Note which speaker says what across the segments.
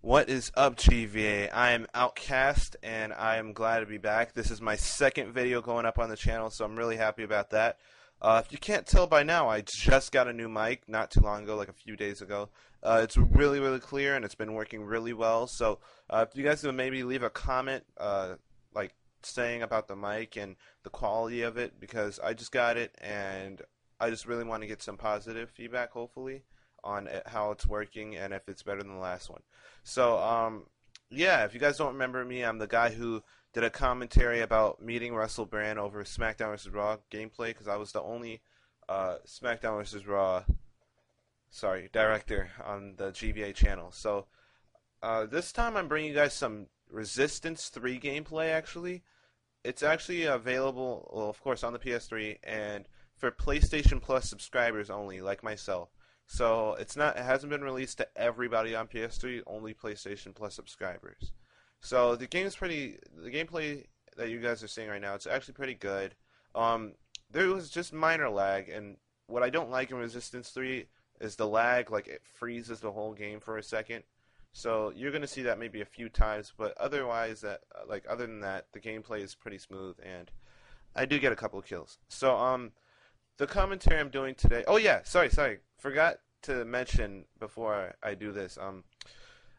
Speaker 1: What is up, GVA? I am Outkast, and I am glad to be back. This is my second video going up on the channel, so I'm really happy about that. If you can't tell by now, I just got a new mic not too long ago, like a few days ago. It's really, really clear, and it's been working really well. So if you guys would maybe leave a comment, like saying about the mic and the quality of it, because I just got it, and I just really want to get some positive feedback, hopefully, on how it's working and if it's better than the last one. So, yeah, if you guys don't remember me, I'm the guy who did a commentary about meeting Russell Brand over SmackDown vs. Raw gameplay, because I was the only SmackDown vs. Raw, director on the GVA channel. So, this time I'm bringing you guys some Resistance 3 gameplay, actually. It's actually available, well, of course, on the PS3, and for PlayStation Plus subscribers only, like myself. So it hasn't been released to everybody on PS3, only PlayStation Plus subscribers. So the gameplay that you guys are seeing right now, it's actually pretty good. There was just minor lag, and what I don't like in Resistance 3 is the lag, like it freezes the whole game for a second. So you're gonna see that maybe a few times, but otherwise, other than that, the gameplay is pretty smooth, and I do get a couple of kills. So the commentary I'm doing today. Oh yeah, sorry. Forgot to mention before I do this.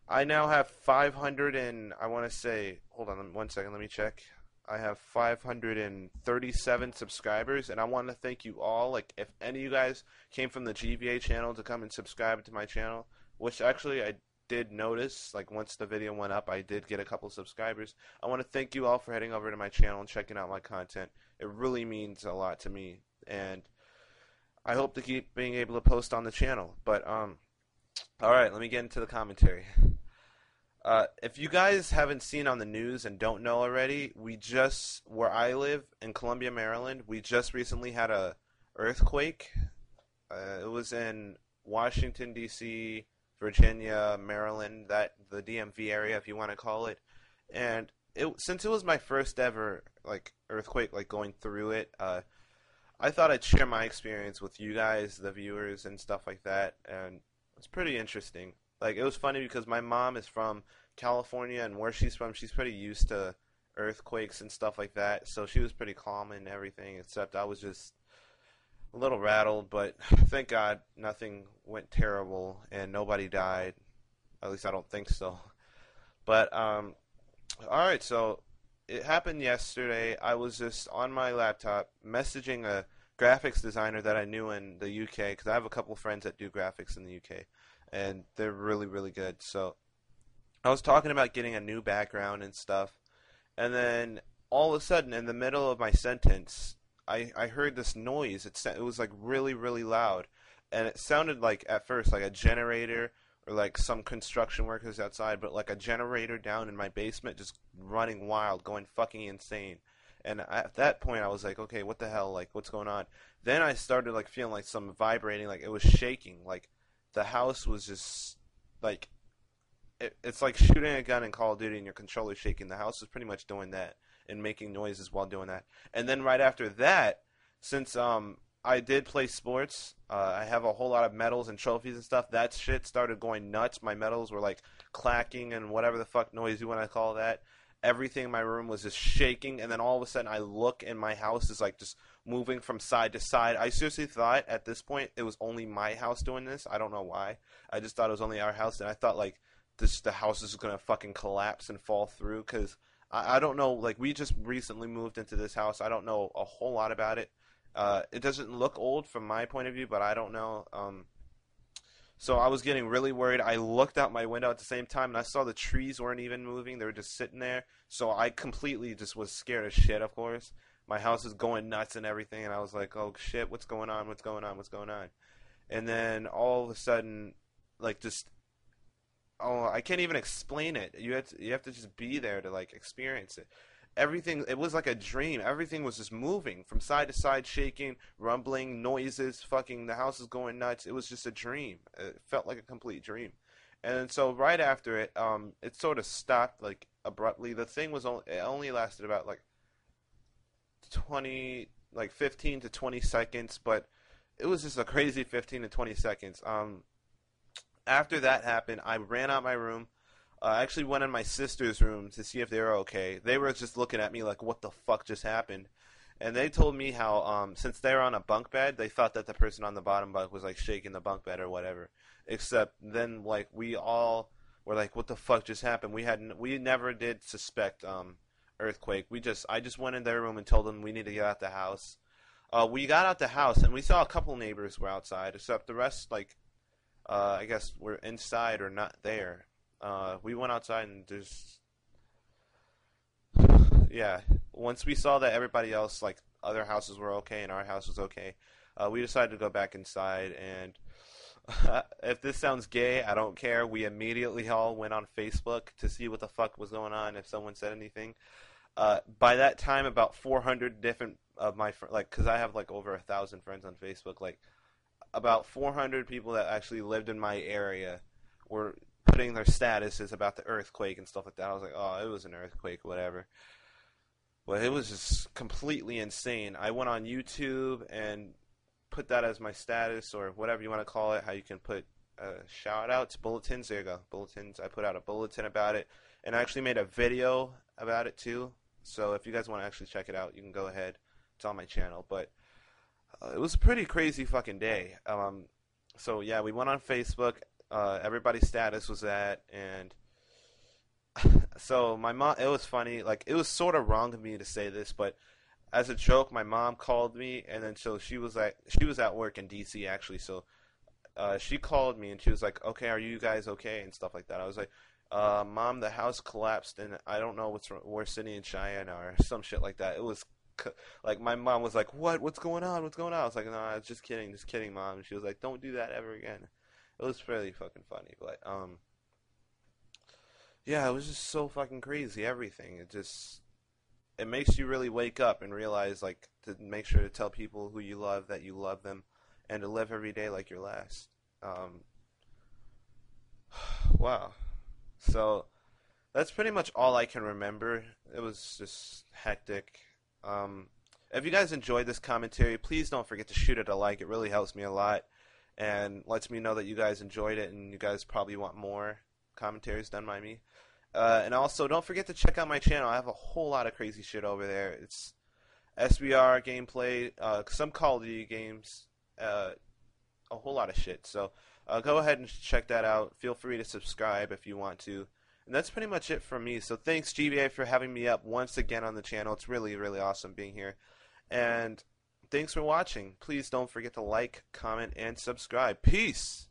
Speaker 1: I now have 500 and I want to say. Hold on, 1 second. Let me check. I have 537 subscribers, and I want to thank you all. Like, if any of you guys came from the GVA channel to come and subscribe to my channel, which actually I did notice. Like, once the video went up, I did get a couple subscribers. I want to thank you all for heading over to my channel and checking out my content. It really means a lot to me, and I hope to keep being able to post on the channel. But alright, let me get into the commentary. If you guys haven't seen on the news and don't know already, where I live in Columbia, Maryland, we just recently had a earthquake. It was in Washington, D.C., Virginia, Maryland, the DMV area, if you want to call it. And since it was my first ever earthquake, going through it, I thought I'd share my experience with you guys, the viewers, and stuff like that, and it's pretty interesting. It was funny because my mom is from California, and where she's from, she's pretty used to earthquakes and stuff like that, so she was pretty calm and everything, except I was just a little rattled, but thank God nothing went terrible, and nobody died. At least I don't think so. But, alright, so it happened yesterday. I was just on my laptop messaging a graphics designer that I knew in the UK, because I have a couple friends that do graphics in the UK, and they're really, really good. So I was talking about getting a new background and stuff, and then all of a sudden, in the middle of my sentence, I heard this noise. It was really, really loud, and it sounded at first like a generator or some construction workers outside, but a generator down in my basement just running wild, going fucking insane. And at that point I was like, okay, what the hell, what's going on? Then I started feeling some vibrating, it was shaking, the house was just it's like shooting a gun in Call of Duty and your controller's shaking. The house was pretty much doing that and making noises while doing that. And then right after that, since I did play sports, I have a whole lot of medals and trophies and stuff. That shit started going nuts. My medals were clacking and whatever the fuck noise you want to call that. Everything in my room was just shaking, and then all of a sudden I look and my house is just moving from side to side. I seriously thought at this point it was only my house doing this. I don't know why. I just thought it was only our house, and I thought the house is gonna fucking collapse and fall through, because I don't know, we just recently moved into this house. I don't know a whole lot about it. It doesn't look old from my point of view, but I don't know. So I was getting really worried. I looked out my window at the same time, and I saw the trees weren't even moving. They were just sitting there. So I completely just was scared as shit, of course. My house is going nuts and everything, and I was like, oh shit, what's going on? What's going on? What's going on? And then all of a sudden, I can't even explain it. You have to just be there to experience it. Everything, it was like a dream. Everything was just moving from side to side, shaking, rumbling, noises, fucking the house is going nuts. It was just a dream. It felt like a complete dream. And so right after it, it sort of stopped abruptly. The thing it only lasted about 15 to 20 seconds, but it was just a crazy 15 to 20 seconds. After that happened, I ran out my room. I actually went in my sister's room to see if they were okay. They were just looking at me like, "What the fuck just happened?" And they told me how, since they were on a bunk bed, they thought that the person on the bottom bunk was like shaking the bunk bed or whatever. Except then, like, we all were like, "What the fuck just happened?" We never did suspect earthquake. I just went in their room and told them we need to get out the house. We got out the house and we saw a couple neighbors were outside, except the rest, like, I guess were inside or not there. We went outside and just, yeah. Once we saw that everybody else, like other houses, were okay and our house was okay, we decided to go back inside. And if this sounds gay, I don't care. We immediately all went on Facebook to see what the fuck was going on. If someone said anything, by that time, about 400 different of my friends, like, cause I have like over 1,000 friends on Facebook, like about 400 people that actually lived in my area were putting their statuses about the earthquake and stuff like that. I was like, oh, it was an earthquake, whatever. But it was just completely insane. I went on YouTube and put that as my status or whatever you want to call it. How you can put shout outs, bulletins. There you go, bulletins. I put out a bulletin about it, and I actually made a video about it too. So if you guys want to actually check it out, you can go ahead. It's on my channel. But it was a pretty crazy fucking day. So yeah, we went on Facebook. Everybody's status was that, and so my mom. It was funny. Like, it was sort of wrong of me to say this, but as a joke, my mom called me, and then so she was at work in DC actually. So she called me and she was like, "Okay, are you guys okay?" and stuff like that. I was like, "Mom, the house collapsed, and I don't know what's wrong. We're sitting in Cheyenne or some shit like that." It was like my mom was like, "What? What's going on? What's going on?" I was like, "No, I was just kidding, Mom." And she was like, "Don't do that ever again." It was really fucking funny, but yeah, it was just so fucking crazy. Everything. It makes you really wake up and realize, like, to make sure to tell people who you love that you love them, and to live every day like your last. Um, wow. So that's pretty much all I can remember. It was just hectic. Um, if you guys enjoyed this commentary, please don't forget to shoot it a like. It really helps me a lot and lets me know that you guys enjoyed it and you guys probably want more commentaries done by me. And also, don't forget to check out my channel. I have a whole lot of crazy shit over there. It's SBR gameplay, some Call of Duty games, a whole lot of shit. So go ahead and check that out. Feel free to subscribe if you want to. And that's pretty much it from me. So thanks, GBA, for having me up once again on the channel. It's really, really awesome being here. And thanks for watching. Please don't forget to like, comment, and subscribe. Peace!